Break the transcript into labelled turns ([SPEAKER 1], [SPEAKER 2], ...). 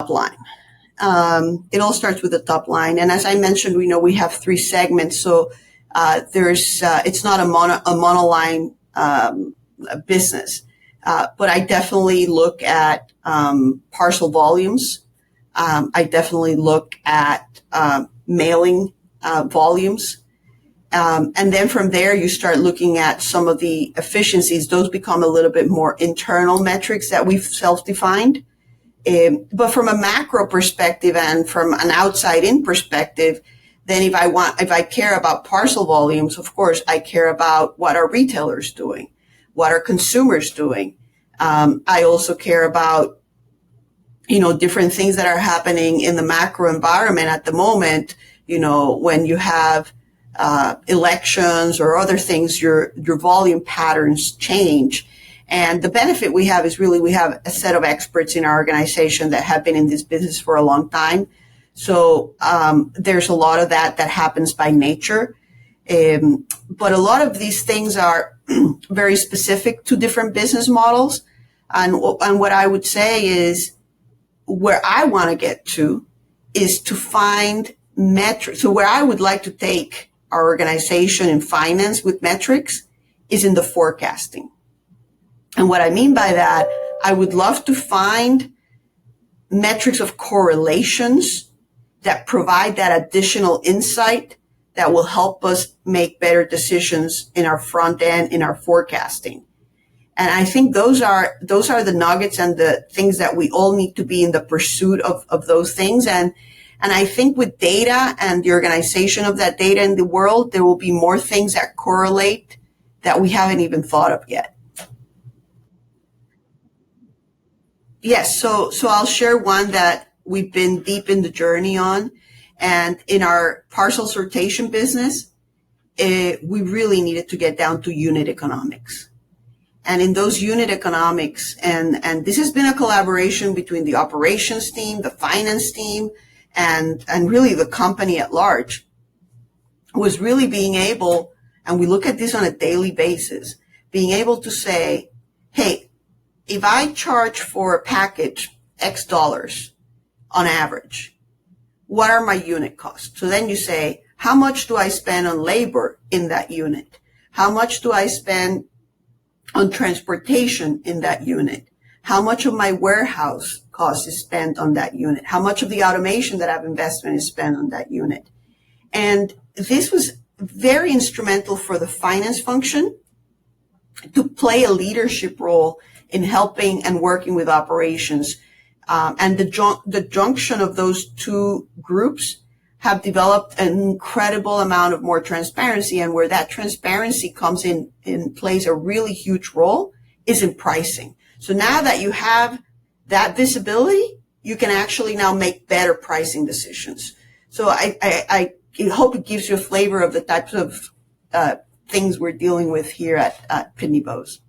[SPEAKER 1] top line. It all starts with the top line. And as I mentioned, we have three segments. So it's not a monoline business. But I definitely look at parcel volumes. I definitely look at mailing volumes. And then from there, you start looking at some of the efficiencies. Those become a little bit more internal metrics that we've self-defined. But from a macro perspective and from an outside-in perspective, then if I care about parcel volumes, of course, I care about what are retailers doing, what are consumers doing. I also care about, different things that are happening in the macro environment at the moment. When you have elections or other things, your volume patterns change. And the benefit we have is really we have a set of experts in our organization that have been in this business for a long time. So there's a lot of that happens by nature. But a lot of these things are very specific to different business models. And what I would say is where I want to get to is to find metrics. So where I would like to take our organization in finance with metrics is in the forecasting. And what I mean by that, I would love to find metrics of correlations that provide that additional insight that will help us make better decisions in our front end, in our forecasting. And I think those are the nuggets and the things that we all need to be in the pursuit of those things. And I think with data and the organization of that data in the world, there will be more things that correlate that we haven't even thought of yet. Yes, so I'll share one that we've been deep in the journey on. And in our parcel sortation business, we really needed to get down to unit economics. And in those unit economics, and this has been a collaboration between the operations team, the finance team, and really the company at large, was really being able, and we look at this on a daily basis, being able to say, hey, if I charge for a package X dollars on average, what are my unit costs? So then you say, how much do I spend on labor in that unit? How much do I spend on transportation in that unit? How much of my warehouse cost is spent on that unit? How much of the automation that I've invested in is spent on that unit? And this was very instrumental for the finance function to play a leadership role in helping and working with operations. And the junction of those two groups have developed an incredible amount of more transparency. And where that transparency comes in plays a really huge role is in pricing. So now that you have that visibility, you can actually now make better pricing decisions. So I hope it gives you a flavor of the types of things we're dealing with here at Pitney Bowes.